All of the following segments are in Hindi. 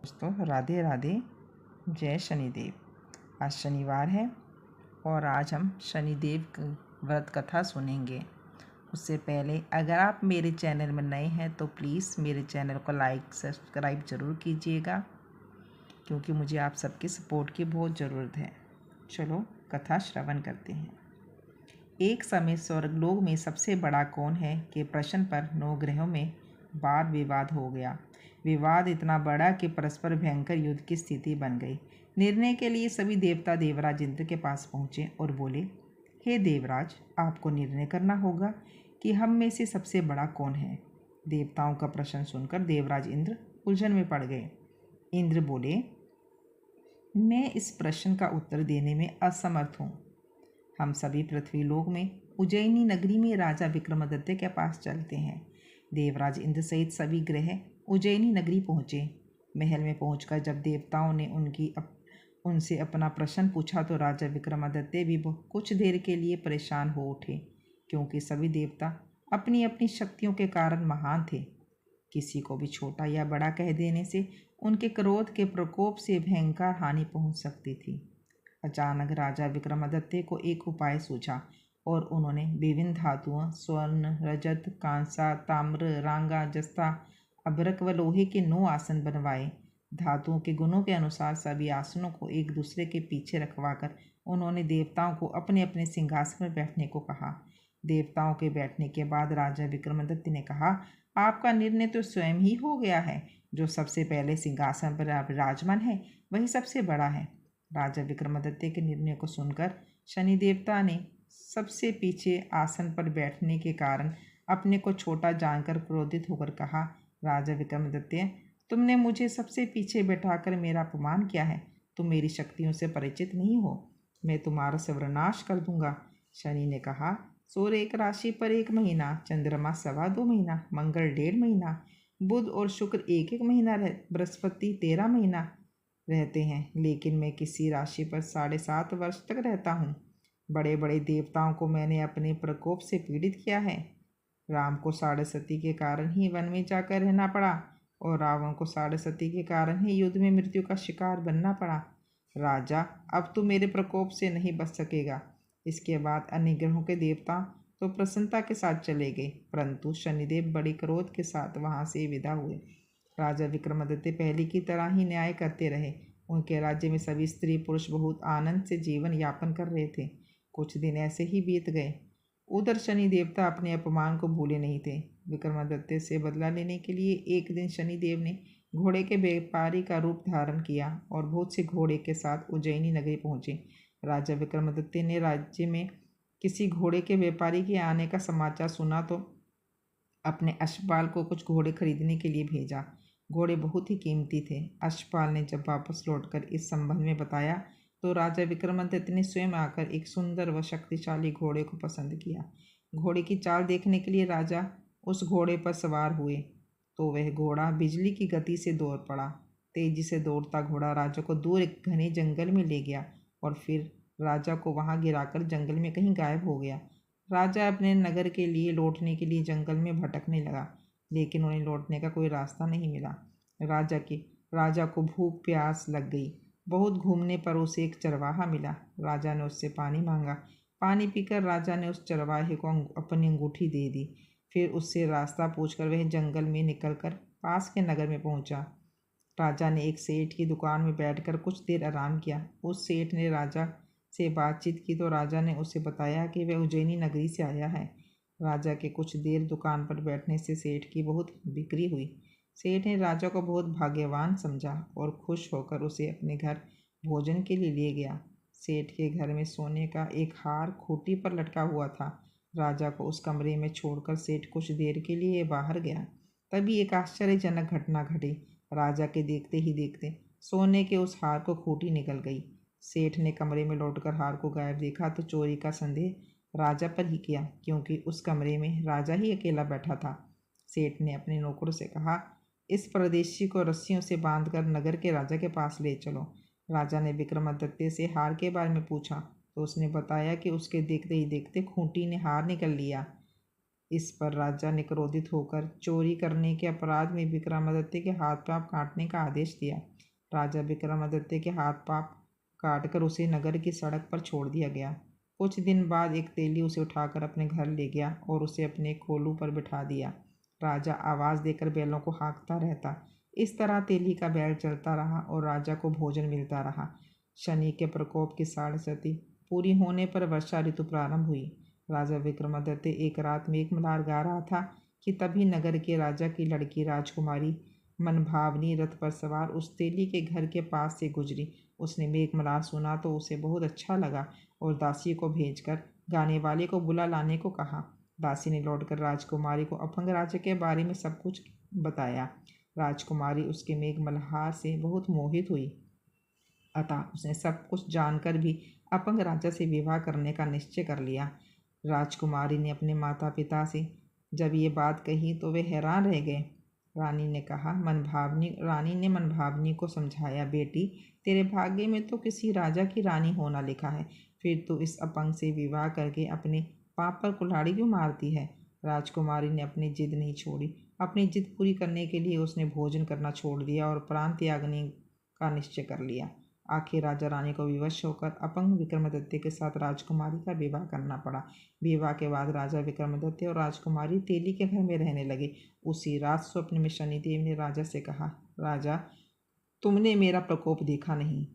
दोस्तों राधे राधे। जय शनिदेव। आज शनिवार है और आज हम शनिदेव की व्रत कथा सुनेंगे। उससे पहले अगर आप मेरे चैनल में नए हैं तो प्लीज़ मेरे चैनल को लाइक सब्सक्राइब ज़रूर कीजिएगा, क्योंकि मुझे आप सबके सपोर्ट की बहुत ज़रूरत है। चलो कथा श्रवण करते हैं। एक समय स्वर्गलोक में सबसे बड़ा कौन है के प्रश्न पर 9 ग्रहों में वाद विवाद हो गया। विवाद इतना बड़ा कि परस्पर भयंकर युद्ध की स्थिति बन गई। निर्णय के लिए सभी देवता देवराज इंद्र के पास पहुँचे और बोले, हे देवराज, आपको निर्णय करना होगा कि हम में से सबसे बड़ा कौन है। देवताओं का प्रश्न सुनकर देवराज इंद्र उलझन में पड़ गए। इंद्र बोले, मैं इस प्रश्न का उत्तर देने में असमर्थ हूँ। हम सभी पृथ्वीलोक में उज्जैनी नगरी में राजा विक्रमादित्य के पास चलते हैं। देवराज इंद्र सहित सभी ग्रह उज्जैनी नगरी पहुँचे। महल में पहुंचकर जब देवताओं ने उनसे अपना प्रश्न पूछा तो राजा विक्रमादित्य भी कुछ देर के लिए परेशान हो उठे, क्योंकि सभी देवता अपनी अपनी शक्तियों के कारण महान थे। किसी को भी छोटा या बड़ा कह देने से उनके क्रोध के प्रकोप से भयंकर हानि पहुंच सकती थी। अचानक राजा विक्रमादित्य को एक उपाय सूझा और उन्होंने विभिन्न धातुओं स्वर्ण, रजत, कांसा, ताम्र, रांगा, जस्ता, अभ्रक व लोहे के 9 आसन बनवाए। धातुओं के गुणों के अनुसार सभी आसनों को एक दूसरे के पीछे रखवाकर उन्होंने देवताओं को अपने अपने सिंहासन पर बैठने को कहा। देवताओं के बैठने के बाद राजा विक्रमादित्य ने कहा, आपका निर्णय तो स्वयं ही हो गया है। जो सबसे पहले सिंहासन पर विराजमान है वही सबसे बड़ा है। राजा विक्रमादित्य के निर्णय को सुनकर शनि देवता ने सबसे पीछे आसन पर बैठने के कारण अपने को छोटा जानकर क्रोधित होकर कहा, राजा विक्रमादित्य, तुमने मुझे सबसे पीछे बैठाकर मेरा अपमान किया है। तुम मेरी शक्तियों से परिचित नहीं हो। मैं तुम्हारा सर्वनाश कर दूंगा। शनि ने कहा, सूर्य एक राशि पर 1 महीना, चंद्रमा 2.25 महीना, मंगल 1.5 महीना, बुध और शुक्र 1 महीना, बृहस्पति 13 महीना रहते हैं, लेकिन मैं किसी राशि पर 7.5 वर्ष तक रहता हूँ। बड़े बड़े देवताओं को मैंने अपने प्रकोप से पीड़ित किया है। राम को 7.5 के कारण ही वन में जाकर रहना पड़ा और रावण को 7.5 के कारण ही युद्ध में मृत्यु का शिकार बनना पड़ा। राजा, अब तू मेरे प्रकोप से नहीं बच सकेगा। इसके बाद अन्य ग्रहों के देवता तो प्रसन्नता के साथ चले गए, परंतु शनिदेव बड़े क्रोध के साथ वहां से विदा हुए। राजा विक्रमादित्य पहले की तरह ही न्याय करते रहे। उनके राज्य में सभी स्त्री पुरुष बहुत आनंद से जीवन यापन कर रहे थे। कुछ दिन ऐसे ही बीत गए। उधर शनि देवता अपने अपमान को भूले नहीं थे। विक्रमादित्य से बदला लेने के लिए एक दिन शनिदेव ने घोड़े के व्यापारी का रूप धारण किया और बहुत से घोड़े के साथ उज्जैनी नगरी पहुंचे। राजा विक्रमादित्य ने राज्य में किसी घोड़े के व्यापारी के आने का समाचार सुना तो अपने अश्वपाल को कुछ घोड़े खरीदने के लिए भेजा। घोड़े बहुत ही कीमती थे। अश्वपाल ने जब वापस लौटकर इस संबंध में बताया तो राजा विक्रमादित्य ने स्वयं आकर एक सुंदर व शक्तिशाली घोड़े को पसंद किया। घोड़े की चाल देखने के लिए राजा उस घोड़े पर सवार हुए तो वह घोड़ा बिजली की गति से दौड़ पड़ा। तेजी से दौड़ता घोड़ा राजा को दूर एक घने जंगल में ले गया और फिर राजा को वहां गिराकर जंगल में कहीं गायब हो गया। राजा अपने नगर के लिए लौटने के लिए जंगल में भटकने लगा, लेकिन उन्हें लौटने का कोई रास्ता नहीं मिला। राजा को भूख प्यास लग गई। बहुत घूमने पर उसे एक चरवाहा मिला। राजा ने उससे पानी मांगा। पानी पीकर राजा ने उस चरवाहे को अपनी अंगूठी दे दी। फिर उससे रास्ता पूछकर वह जंगल में निकलकर पास के नगर में पहुंचा। राजा ने एक सेठ की दुकान में बैठकर कुछ देर आराम किया। उस सेठ ने राजा से बातचीत की तो राजा ने उसे बताया कि वह उज्जैनी नगरी से आया है। राजा के कुछ देर दुकान पर बैठने से सेठ की बहुत बिक्री हुई। सेठ ने राजा को बहुत भाग्यवान समझा और खुश होकर उसे अपने घर भोजन के लिए ले गया। सेठ के घर में सोने का एक हार खूंटी पर लटका हुआ था। राजा को उस कमरे में छोड़कर सेठ कुछ देर के लिए बाहर गया। तभी एक आश्चर्यजनक घटना घटी। राजा के देखते ही देखते सोने के उस हार को खूंटी निकल गई। सेठ ने कमरे में लौटकर हार को गायब देखा तो चोरी का संदेह राजा पर ही किया, क्योंकि उस कमरे में राजा ही अकेला बैठा था। सेठ ने अपने नौकरों से कहा, इस परदेशी को रस्सियों से बांधकर नगर के राजा के पास ले चलो। राजा ने विक्रमादित्य से हार के बारे में पूछा तो उसने बताया कि उसके देखते ही देखते खूंटी ने हार निकल लिया। इस पर राजा ने क्रोधित होकर चोरी करने के अपराध में विक्रमादित्य के हाथ पांव काटने का आदेश दिया। राजा विक्रमादित्य के हाथ पांव काटकर उसे नगर की सड़क पर छोड़ दिया गया। कुछ दिन बाद एक तेली उसे उठाकर अपने घर ले गया और उसे अपने कोलू पर बिठा दिया। राजा आवाज़ देकर बैलों को हाँकता रहता। इस तरह तेली का बैल चलता रहा और राजा को भोजन मिलता रहा। शनि के प्रकोप की 6.5 पूरी होने पर वर्षा ऋतु प्रारंभ हुई। राजा विक्रमादित्य एक रात मेघमल्हार गा रहा था कि तभी नगर के राजा की लड़की राजकुमारी मनभावनी रथ पर सवार उस तेली के घर के पास से गुजरी। उसने मेघमल्हार सुना तो उसे बहुत अच्छा लगा और दासी को भेजकर गाने वाले को बुला लाने को कहा। दासी ने लौटकर राजकुमारी को अपंग राजा के बारे में सब कुछ बताया। राजकुमारी उसके मेघमल्हार से बहुत मोहित हुई, अतः उसने सब कुछ जानकर भी अपंग राजा से विवाह करने का निश्चय कर लिया। राजकुमारी ने अपने माता पिता से जब ये बात कही तो वे हैरान रह गए। रानी ने मनभावनी को समझाया, बेटी, तेरे भाग्य में तो किसी राजा की रानी होना लिखा है, फिर तू इस अपंग से विवाह करके अपने पाप पर कुल्हाड़ी क्यों मारती है। राजकुमारी ने अपनी जिद नहीं छोड़ी। अपनी जिद पूरी करने के लिए उसने भोजन करना छोड़ दिया और प्राण त्यागने का निश्चय कर लिया। आखिर राजा रानी को विवश होकर अपंग विक्रमादित्य के साथ राजकुमारी का विवाह करना पड़ा। विवाह के बाद राजा विक्रमादित्य और राजकुमारी तेली के घर में रहने लगे। उसी रात स्वप्न में शनिदेव ने राजा से कहा, राजा, तुमने मेरा प्रकोप देखा नहीं,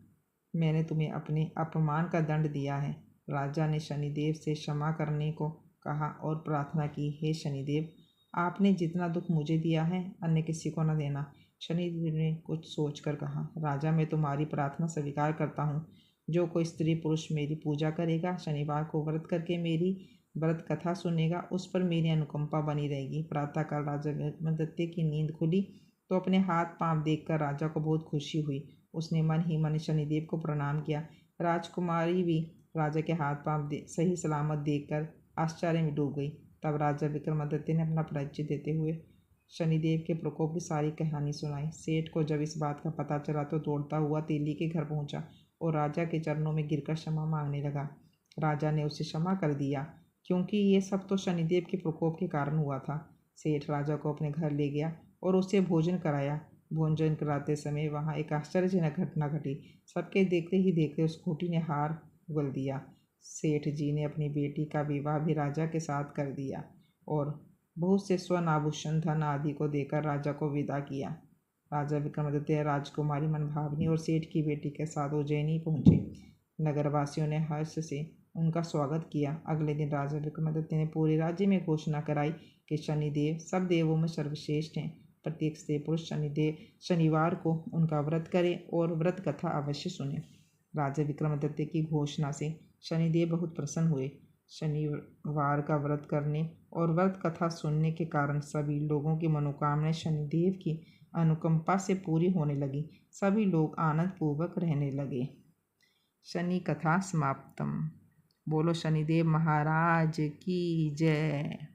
मैंने तुम्हें अपने अपमान का दंड दिया है। राजा ने शनिदेव से क्षमा करने को कहा और प्रार्थना की, हे शनिदेव, आपने जितना दुख मुझे दिया है अन्य किसी को न देना। शनिदेव ने कुछ सोचकर कहा, राजा, मैं तुम्हारी प्रार्थना स्वीकार करता हूँ। जो कोई स्त्री पुरुष मेरी पूजा करेगा, शनिवार को व्रत करके मेरी व्रत कथा सुनेगा, उस पर मेरी अनुकंपा बनी रहेगी। प्रातःकाल राजा विक्रमादित्य की नींद खुली तो अपने हाथ पांव देखकर राजा को बहुत खुशी हुई। उसने मन ही मन शनिदेव को प्रणाम किया। राजकुमारी भी राजा के हाथ पांव सही सलामत देखकर आश्चर्य में डूब गई। तब राजा विक्रमादित्य ने अपना परिचय देते हुए शनिदेव के प्रकोप की सारी कहानी सुनाई। सेठ को जब इस बात का पता चला तो दौड़ता हुआ तेली के घर पहुंचा और राजा के चरणों में गिरकर क्षमा मांगने लगा। राजा ने उसे क्षमा कर दिया, क्योंकि ये सब तो शनिदेव के प्रकोप के कारण हुआ था। सेठ राजा को अपने घर ले गया और उसे भोजन कराया। भोजन कराते समय वहाँ एक आश्चर्यजनक घटना घटी। सबके देखते ही देखते उस खूंटी ने हार उगल दिया। सेठ जी ने अपनी बेटी का विवाह भी राजा के साथ कर दिया और बहुत से स्वर्ण आभूषण धन आदि को देकर राजा को विदा किया। राजा विक्रमादित्य राजकुमारी मनभावनी और सेठ की बेटी के साथ उज्जैनी पहुंचे। नगरवासियों ने हर्ष से उनका स्वागत किया। अगले दिन राजा विक्रमादित्य ने पूरे राज्य में घोषणा कराई कि शनिदेव सब देवों में सर्वश्रेष्ठ हैं। प्रत्येक स्त्री पुरुष शनिवार को उनका व्रत करे और व्रत कथा अवश्य सुने। राजा विक्रमादित्य की घोषणा से शनिदेव बहुत प्रसन्न हुए। शनिवार का व्रत करने और व्रत कथा सुनने के कारण सभी लोगों की मनोकामनाएं शनिदेव की अनुकंपा से पूरी होने लगी। सभी लोग आनंद पूर्वक रहने लगे। शनि कथा समाप्तम। बोलो शनिदेव महाराज की जय।